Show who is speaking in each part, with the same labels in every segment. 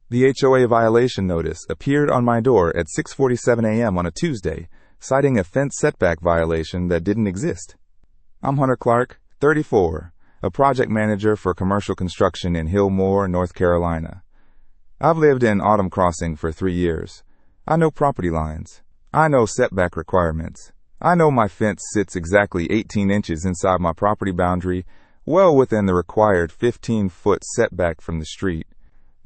Speaker 1: The HOA violation notice appeared on my door at 6:47 a.m. on a Tuesday, citing a fence setback violation that didn't exist. I'm Hunter Clark, 34, a project manager for commercial construction in Hillmore, North Carolina. I've lived in Autumn Crossing for 3 years. I know property lines. I know setback requirements. I know my fence sits exactly 18 inches inside my property boundary, well within the required 15-foot setback from the street.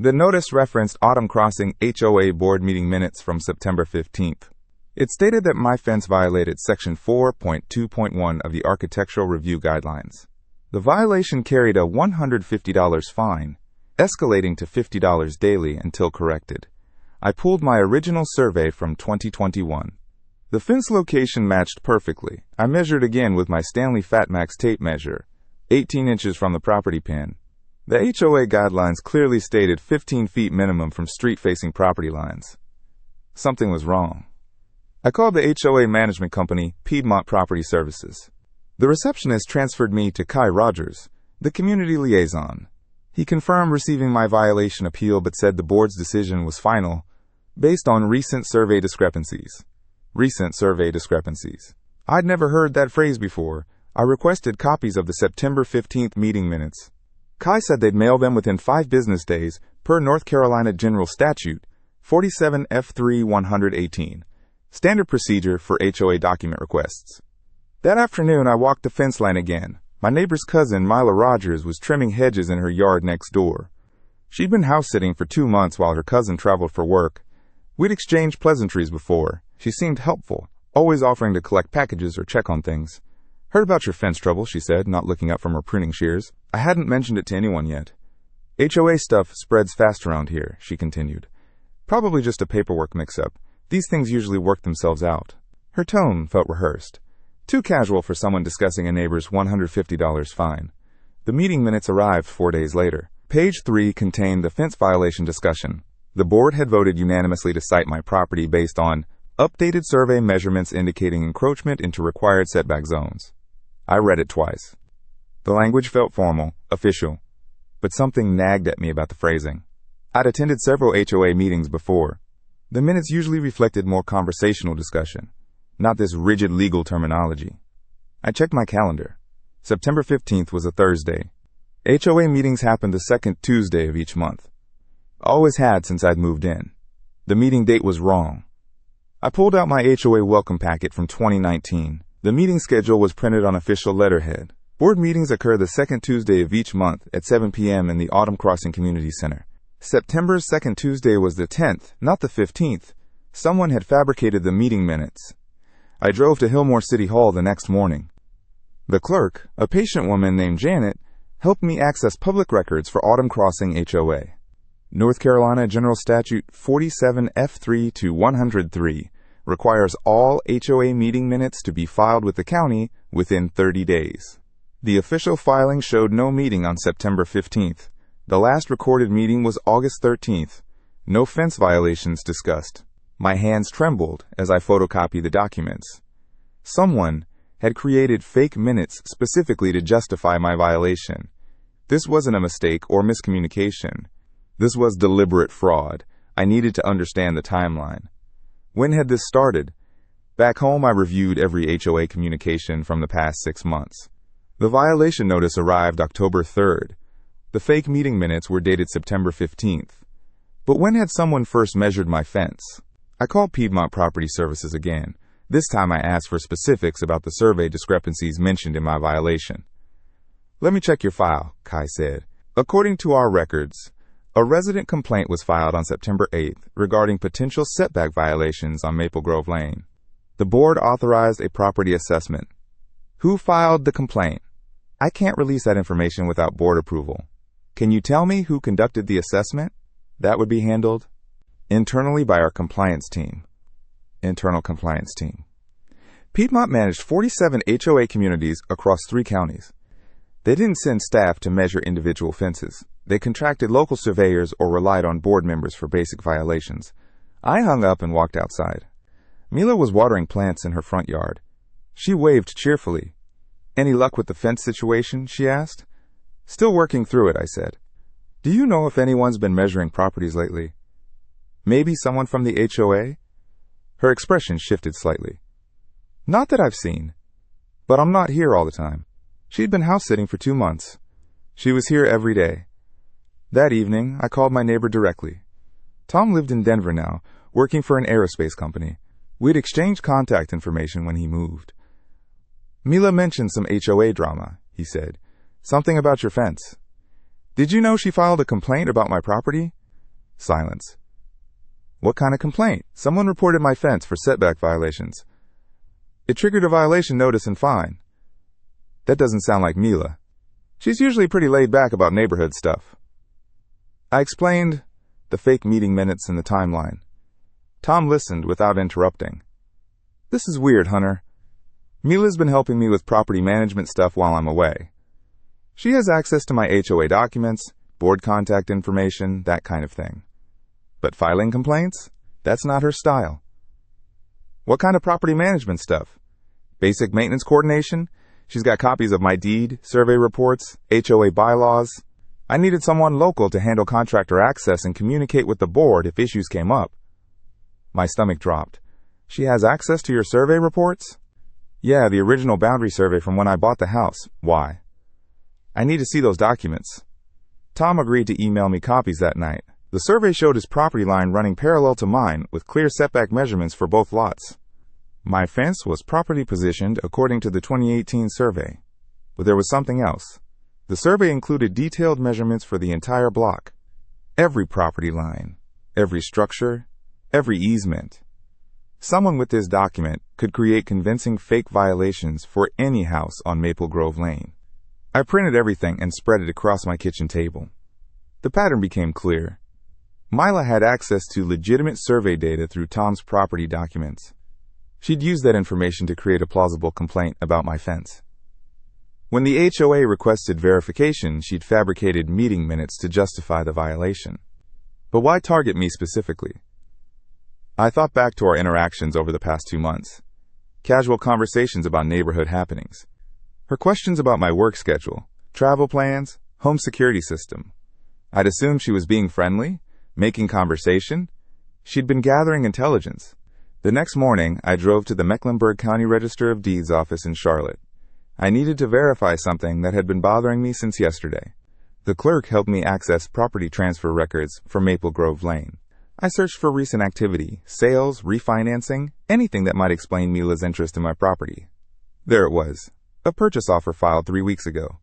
Speaker 1: The notice referenced Autumn Crossing HOA board meeting minutes from September 15th. It stated that my fence violated Section 4.2.1 of the Architectural Review Guidelines. The violation carried a $150 fine, escalating to $50 daily until corrected. I pulled my original survey from 2021. The fence location matched perfectly. I measured again with my Stanley Fatmax tape measure, 18 inches from the property pin. The HOA guidelines clearly stated 15 feet minimum from street-facing property lines. Something was wrong. I called the HOA management company, Piedmont Property Services. The receptionist transferred me to Kai Rogers, the community liaison. He confirmed receiving my violation appeal but said the board's decision was final, based on recent survey discrepancies. Recent survey discrepancies. I'd never heard that phrase before. I requested copies of the September 15th meeting minutes. Kai said they'd mail them within 5 business days, per North Carolina General Statute 47 F3 118, standard procedure for HOA document requests. That afternoon, I walked the fence line again. My neighbor's cousin, Mila Rogers, was trimming hedges in her yard next door. She'd been house-sitting for 2 months while her cousin traveled for work. We'd exchanged pleasantries before. She seemed helpful, always offering to collect packages or check on things. Heard about your fence trouble, she said, not looking up from her pruning shears. I hadn't mentioned it to anyone yet. HOA stuff spreads fast around here, she continued. Probably just a paperwork mix-up. These things usually work themselves out. Her tone felt rehearsed. Too casual for someone discussing a neighbor's $150 fine. The meeting minutes arrived 4 days later. Page 3 contained the fence violation discussion. The board had voted unanimously to cite my property based on updated survey measurements indicating encroachment into required setback zones. I read it twice. The language felt formal, official, but something nagged at me about the phrasing. I'd attended several HOA meetings before. The minutes usually reflected more conversational discussion, not this rigid legal terminology. I checked my calendar. September 15th was a Thursday. HOA meetings happened the second Tuesday of each month. Always had since I'd moved in. The meeting date was wrong. I pulled out my HOA welcome packet from 2019. The meeting schedule was printed on official letterhead. Board meetings occur the second Tuesday of each month at 7 p.m. in the Autumn Crossing Community Center. September's second Tuesday was the 10th, not the 15th. Someone had fabricated the meeting minutes. I drove to Hillmore City Hall the next morning. The clerk, a patient woman named Janet, helped me access public records for Autumn Crossing HOA. North Carolina General Statute 47 F3 to 103 requires all HOA meeting minutes to be filed with the county within 30 days. The official filing showed no meeting on September 15th. The last recorded meeting was August 13th. No fence violations discussed. My hands trembled as I photocopied the documents. Someone had created fake minutes specifically to justify my violation. This wasn't a mistake or miscommunication. This was deliberate fraud. I needed to understand the timeline. When had this started? Back home, I reviewed every HOA communication from the past 6 months. The violation notice arrived October 3rd. The fake meeting minutes were dated September 15th. But when had someone first measured my fence? I called Piedmont Property Services again. This time I asked for specifics about the survey discrepancies mentioned in my violation. Let me check your file, Kai said. According to our records, a resident complaint was filed on September 8th regarding potential setback violations on Maple Grove Lane. The board authorized a property assessment. Who filed the complaint? I can't release that information without board approval. Can you tell me who conducted the assessment? That would be handled internally by our compliance team. Internal compliance team. Piedmont managed 47 HOA communities across 3 counties. They didn't send staff to measure individual fences. They contracted local surveyors or relied on board members for basic violations. I hung up and walked outside. Mila was watering plants in her front yard. She waved cheerfully. Any luck with the fence situation? She asked. Still working through it, I said. Do you know if anyone's been measuring properties lately? Maybe someone from the HOA? Her expression shifted slightly. Not that I've seen. But I'm not here all the time. She'd been house-sitting for 2 months. She was here every day. That evening, I called my neighbor directly. Tom lived in Denver now, working for an aerospace company. We'd exchanged contact information when he moved. Mila mentioned some HOA drama, he said. Something about your fence. Did you know she filed a complaint about my property? Silence. What kind of complaint? Someone reported my fence for setback violations. It triggered a violation notice and fine. That doesn't sound like Mila. She's usually pretty laid back about neighborhood stuff. I explained the fake meeting minutes and the timeline. Tom listened without interrupting. This is weird, Hunter. Mila's been helping me with property management stuff while I'm away. She has access to my HOA documents, board contact information, that kind of thing. But filing complaints? That's not her style. What kind of property management stuff? Basic maintenance coordination? She's got copies of my deed, survey reports, HOA bylaws. I needed someone local to handle contractor access and communicate with the board if issues came up. My stomach dropped. She has access to your survey reports? Yeah, the original boundary survey from when I bought the house. Why? I need to see those documents. Tom agreed to email me copies that night. The survey showed his property line running parallel to mine with clear setback measurements for both lots. My fence was properly positioned according to the 2018 survey. But there was something else. The survey included detailed measurements for the entire block. Every property line, every structure, every easement. Someone with this document could create convincing fake violations for any house on Maple Grove Lane. I printed everything and spread it across my kitchen table. The pattern became clear. Mila had access to legitimate survey data through Tom's property documents. She'd used that information to create a plausible complaint about my fence. When the HOA requested verification, she'd fabricated meeting minutes to justify the violation. But why target me specifically? I thought back to our interactions over the past 2 months. Casual conversations about neighborhood happenings. Her questions about my work schedule, travel plans, home security system. I'd assumed she was being friendly, making conversation. She'd been gathering intelligence. The next morning, I drove to the Mecklenburg County Register of Deeds office in Charlotte. I needed to verify something that had been bothering me since yesterday. The clerk helped me access property transfer records for Maple Grove Lane. I searched for recent activity, sales, refinancing, anything that might explain Mila's interest in my property. There it was, a purchase offer filed 3 weeks ago.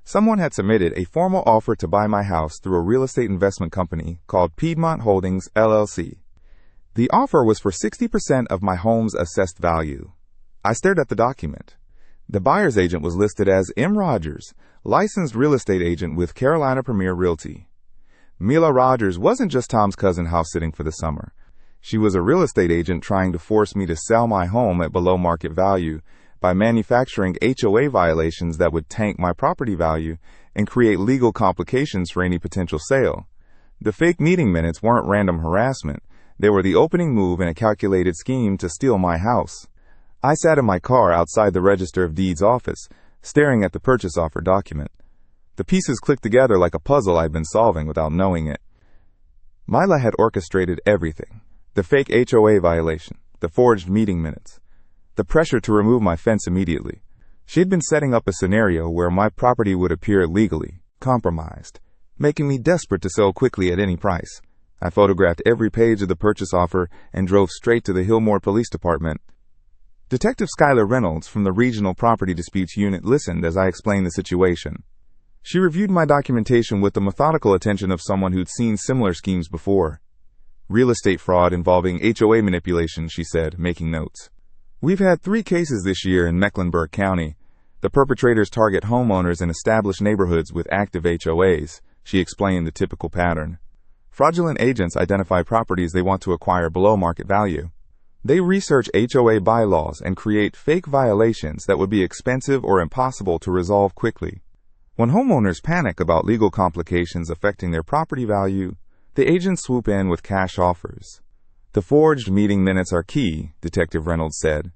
Speaker 1: Someone had submitted a formal offer to buy my house through a real estate investment company called Piedmont Holdings, LLC. The offer was for 60% of my home's assessed value. I stared at the document. The buyer's agent was listed as M. Rogers, licensed real estate agent with Carolina Premier Realty. Mila Rogers wasn't just Tom's cousin house-sitting for the summer. She was a real estate agent trying to force me to sell my home at below market value by manufacturing HOA violations that would tank my property value and create legal complications for any potential sale. The fake meeting minutes weren't random harassment. They were the opening move in a calculated scheme to steal my house. I sat in my car outside the Register of Deeds office, staring at the purchase offer document. The pieces clicked together like a puzzle I'd been solving without knowing it. Mila had orchestrated everything. The fake HOA violation, the forged meeting minutes, the pressure to remove my fence immediately. She'd been setting up a scenario where my property would appear legally compromised, making me desperate to sell quickly at any price. I photographed every page of the purchase offer and drove straight to the Hillmore Police Department. Detective Skylar Reynolds from the Regional Property Disputes Unit listened as I explained the situation. She reviewed my documentation with the methodical attention of someone who'd seen similar schemes before. Real estate fraud involving HOA manipulation, she said, making notes. We've had 3 cases this year in Mecklenburg County. The perpetrators target homeowners in established neighborhoods with active HOAs, she explained the typical pattern. Fraudulent agents identify properties they want to acquire below market value. They research HOA bylaws and create fake violations that would be expensive or impossible to resolve quickly. When homeowners panic about legal complications affecting their property value, the agents swoop in with cash offers. The forged meeting minutes are key, Detective Reynolds said.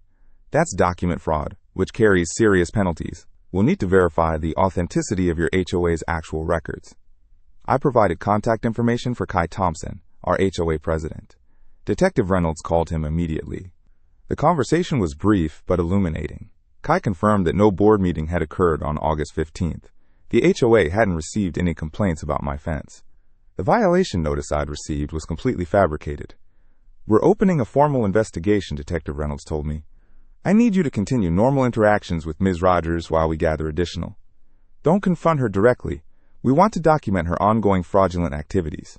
Speaker 1: That's document fraud, which carries serious penalties. We'll need to verify the authenticity of your HOA's actual records. I provided contact information for Kai Thompson, our HOA president. Detective Reynolds called him immediately. The conversation was brief but illuminating. Kai confirmed that no board meeting had occurred on August 15th. The HOA hadn't received any complaints about my fence. The violation notice I'd received was completely fabricated. "We're opening a formal investigation," Detective Reynolds told me. "I need you to continue normal interactions with Ms. Rogers while we gather additional. Don't confront her directly. We want to document her ongoing fraudulent activities."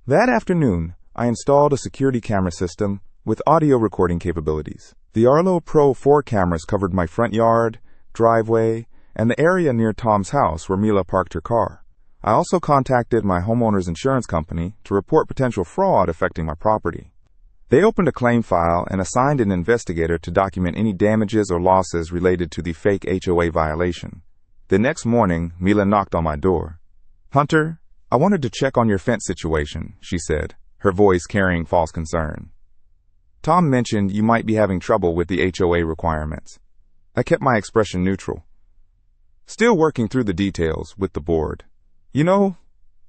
Speaker 1: That afternoon, I installed a security camera system with audio recording capabilities. The Arlo Pro 4 cameras covered my front yard, driveway, and the area near Tom's house where Mila parked her car. I also contacted my homeowner's insurance company to report potential fraud affecting my property. They opened a claim file and assigned an investigator to document any damages or losses related to the fake HOA violation. The next morning, Mila knocked on my door. "Hunter, I wanted to check on your fence situation," she said, her voice carrying false concern. "Tom mentioned you might be having trouble with the HOA requirements." I kept my expression neutral. "Still working through the details with the board. You know,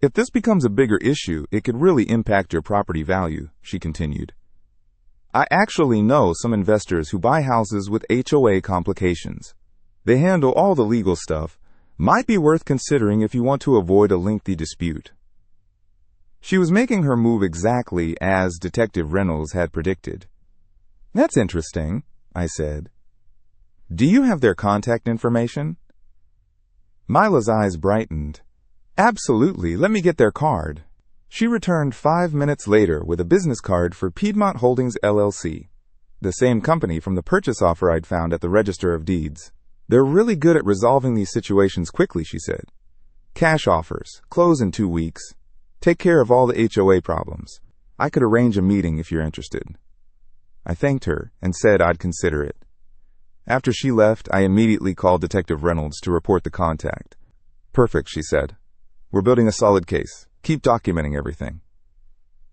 Speaker 1: if this becomes a bigger issue, it could really impact your property value," she continued. "I actually know some investors who buy houses with HOA complications. They handle all the legal stuff. Might be worth considering if you want to avoid a lengthy dispute." She was making her move exactly as Detective Reynolds had predicted. "That's interesting," I said. "Do you have their contact information?" Mila's eyes brightened. "Absolutely, let me get their card." She returned 5 minutes later with a business card for Piedmont Holdings LLC, the same company from the purchase offer I'd found at the Register of Deeds. "They're really good at resolving these situations quickly," she said. "Cash offers, close in 2 weeks. Take care of all the HOA problems. I could arrange a meeting if you're interested." I thanked her and said I'd consider it. After she left, I immediately called Detective Reynolds to report the contact. "Perfect," she said. "We're building a solid case. Keep documenting everything."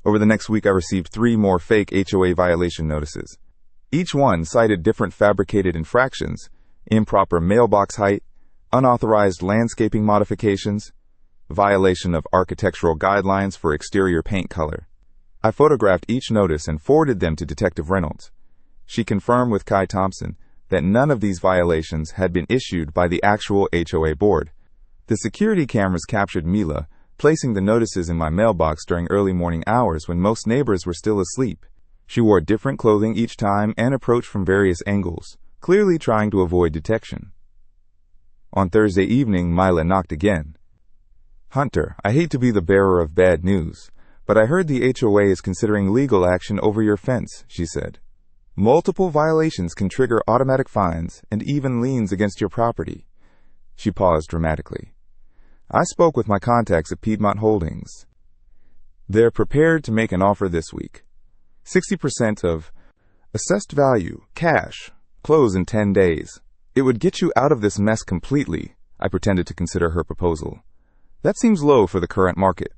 Speaker 1: Over the next week, I received 3 more fake HOA violation notices. Each one cited different fabricated infractions: improper mailbox height, unauthorized landscaping modifications, violation of architectural guidelines for exterior paint color. I photographed each notice and forwarded them to Detective Reynolds. She confirmed with Kai Thompson that none of these violations had been issued by the actual HOA board. The security cameras captured Mila placing the notices in my mailbox during early morning hours when most neighbors were still asleep. She wore different clothing each time and approached from various angles, clearly trying to avoid detection. On Thursday evening, Mila knocked again. "Hunter, I hate to be the bearer of bad news, but I heard the HOA is considering legal action over your fence," she said. "Multiple violations can trigger automatic fines and even liens against your property." She paused dramatically. "I spoke with my contacts at Piedmont Holdings. They're prepared to make an offer this week. 60% of assessed value, cash, close in 10 days. It would get you out of this mess completely." I pretended to consider her proposal. "That seems low for the current market."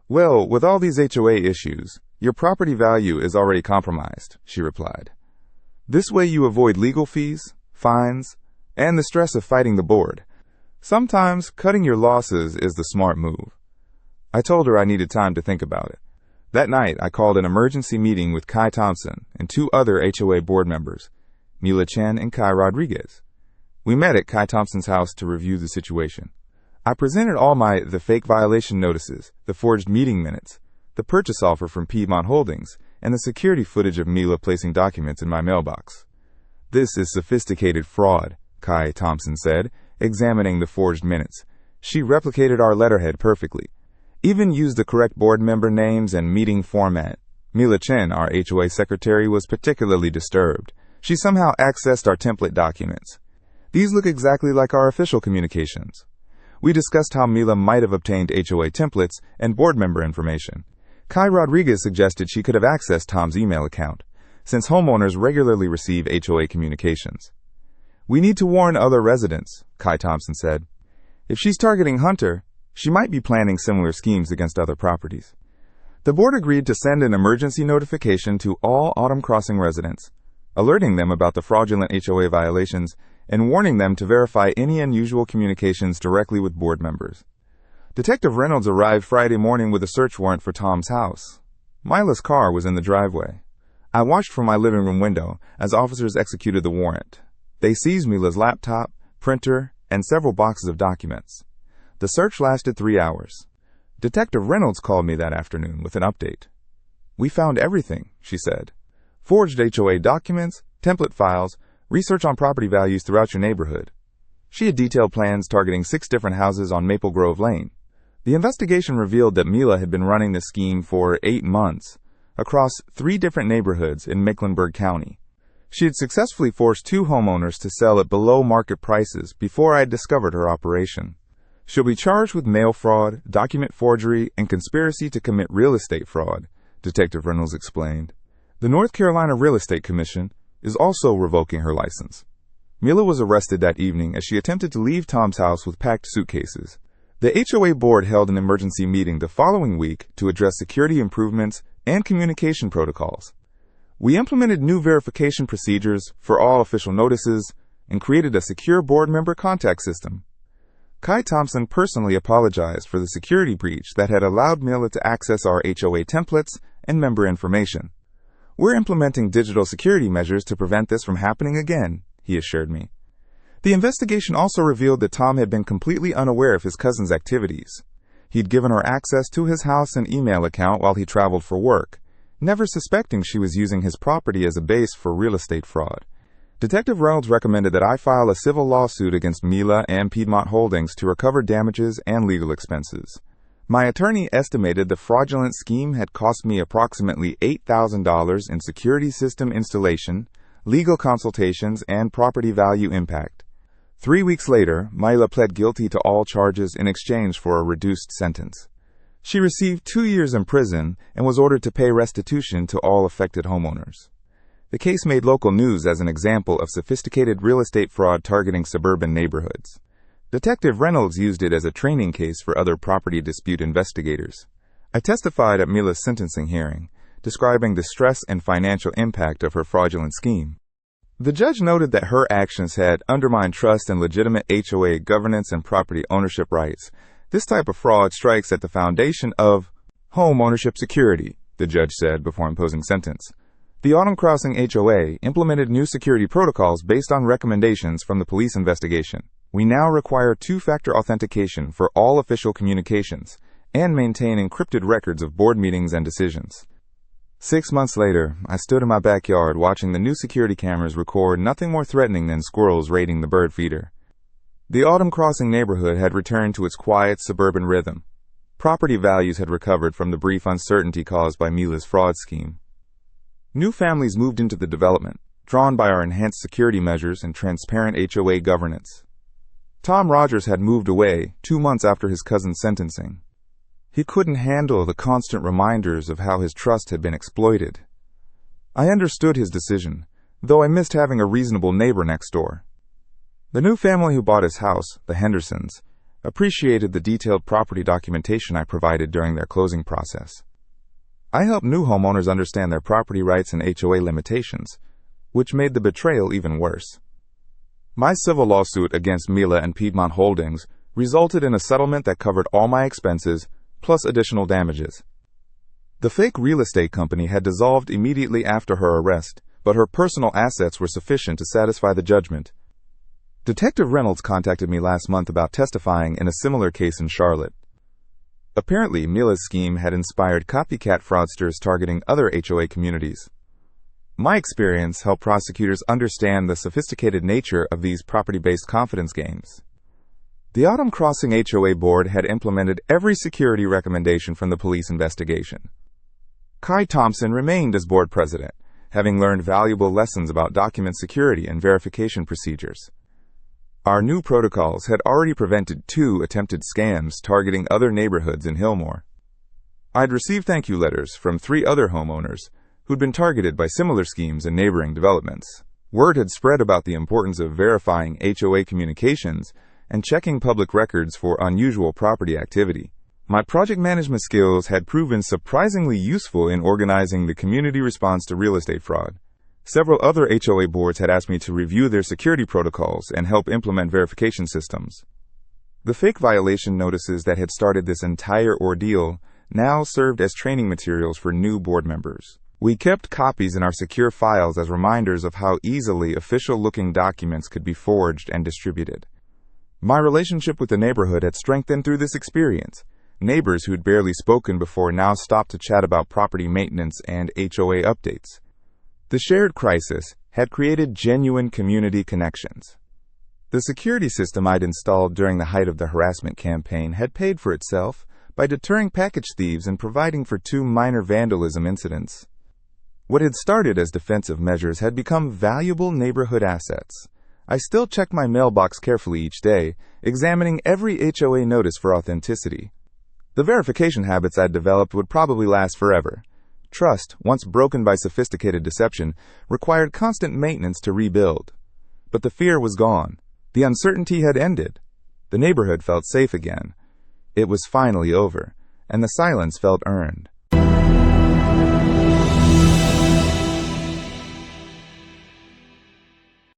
Speaker 1: "Well, with all these HOA issues, your property value is already compromised," she replied. "This way you avoid legal fees, fines, and the stress of fighting the board. Sometimes cutting your losses is the smart move." I told her I needed time to think about it. That night, I called an emergency meeting with Kai Thompson and 2 other HOA board members, Mila Chen and Kai Rodriguez. We met at Kai Thompson's house to review the situation. I presented all the fake violation notices, the forged meeting minutes, the purchase offer from Piedmont Holdings, and the security footage of Mila placing documents in my mailbox. "This is sophisticated fraud," Kai Thompson said, examining the forged minutes. "She replicated our letterhead perfectly. Even used the correct board member names and meeting format." Mila Chen, our HOA secretary, was particularly disturbed. She somehow accessed our template documents. "These look exactly like our official communications." We discussed how Mila might have obtained HOA templates and board member information. Kai Rodriguez suggested she could have accessed Tom's email account, since homeowners regularly receive HOA communications. "We need to warn other residents," Kai Thompson said. "If she's targeting Hunter, she might be planning similar schemes against other properties." The board agreed to send an emergency notification to all Autumn Crossing residents, alerting them about the fraudulent HOA violations and warning them to verify any unusual communications directly with board members. Detective Reynolds arrived Friday morning with a search warrant for Tom's house. Mila's car was in the driveway. I watched from my living room window as officers executed the warrant. They seized Mila's laptop, printer, and several boxes of documents. The search lasted 3 hours. Detective Reynolds called me that afternoon with an update. "We found everything," she said. "Forged HOA documents, template files, research on property values throughout your neighborhood." She had detailed plans targeting 6 different houses on Maple Grove Lane. The investigation revealed that Mila had been running the scheme for 8 months across 3 different neighborhoods in Mecklenburg County. She had successfully forced 2 homeowners to sell at below market prices before I had discovered her operation. She'll be charged with mail fraud, document forgery, and conspiracy to commit real estate fraud, Detective Reynolds explained. The North Carolina Real Estate Commission is also revoking her license. Mila was arrested that evening as she attempted to leave Tom's house with packed suitcases. The HOA board held an emergency meeting the following week to address security improvements and communication protocols. We implemented new verification procedures for all official notices and created a secure board member contact system. Kai Thompson personally apologized for the security breach that had allowed Mila to access our HOA templates and member information. "We're implementing digital security measures to prevent this from happening again," he assured me. The investigation also revealed that Tom had been completely unaware of his cousin's activities. He'd given her access to his house and email account while he traveled for work, never suspecting she was using his property as a base for real estate fraud. Detective Reynolds recommended that I file a civil lawsuit against Mila and Piedmont Holdings to recover damages and legal expenses. My attorney estimated the fraudulent scheme had cost me approximately $8,000 in security system installation, legal consultations, and property value impact. 3 weeks later, Mila pled guilty to all charges in exchange for a reduced sentence. She received 2 years in prison and was ordered to pay restitution to all affected homeowners. The case made local news as an example of sophisticated real estate fraud targeting suburban neighborhoods. Detective Reynolds used it as a training case for other property dispute investigators. I testified at Mila's sentencing hearing, describing the stress and financial impact of her fraudulent scheme. The judge noted that her actions had undermined trust and legitimate HOA governance and property ownership rights. "This type of fraud strikes at the foundation of home ownership security," the judge said before imposing sentence. The Autumn Crossing HOA implemented new security protocols based on recommendations from the police investigation. "We now require 2-factor authentication for all official communications and maintain encrypted records of board meetings and decisions." 6 months later, I stood in my backyard watching the new security cameras record nothing more threatening than squirrels raiding the bird feeder. The Autumn Crossing neighborhood had returned to its quiet suburban rhythm. Property values had recovered from the brief uncertainty caused by Mila's fraud scheme. New families moved into the development, drawn by our enhanced security measures and transparent HOA governance. Tom Rogers had moved away 2 months after his cousin's sentencing. He couldn't handle the constant reminders of how his trust had been exploited. I understood his decision, though I missed having a reasonable neighbor next door. The new family who bought his house, the Hendersons, appreciated the detailed property documentation I provided during their closing process. I helped new homeowners understand their property rights and HOA limitations, which made the betrayal even worse. My civil lawsuit against Mila and Piedmont Holdings resulted in a settlement that covered all my expenses, plus additional damages. The fake real estate company had dissolved immediately after her arrest, but her personal assets were sufficient to satisfy the judgment. Detective Reynolds contacted me last month about testifying in a similar case in Charlotte. Apparently, Mila's scheme had inspired copycat fraudsters targeting other HOA communities. My experience helped prosecutors understand the sophisticated nature of these property-based confidence games. The Autumn Crossing HOA board had implemented every security recommendation from the police investigation. Kai Thompson remained as board president, having learned valuable lessons about document security and verification procedures. Our new protocols had already prevented 2 attempted scams targeting other neighborhoods in Hillmore. I'd received thank you letters from 3 other homeowners who'd been targeted by similar schemes in neighboring developments. Word had spread about the importance of verifying HOA communications and checking public records for unusual property activity. My project management skills had proven surprisingly useful in organizing the community response to real estate fraud. Several other HOA boards had asked me to review their security protocols and help implement verification systems. The fake violation notices that had started this entire ordeal now served as training materials for new board members. We kept copies in our secure files as reminders of how easily official-looking documents could be forged and distributed. My relationship with the neighborhood had strengthened through this experience. Neighbors who'd barely spoken before now stopped to chat about property maintenance and HOA updates. The shared crisis had created genuine community connections. The security system I'd installed during the height of the harassment campaign had paid for itself by deterring package thieves and providing for 2 minor vandalism incidents. What had started as defensive measures had become valuable neighborhood assets. I still checked my mailbox carefully each day, examining every HOA notice for authenticity. The verification habits I'd developed would probably last forever. Trust, once broken by sophisticated deception, required constant maintenance to rebuild. But the fear was gone. The uncertainty had ended. The neighborhood felt safe again. It was finally over, and the silence felt earned.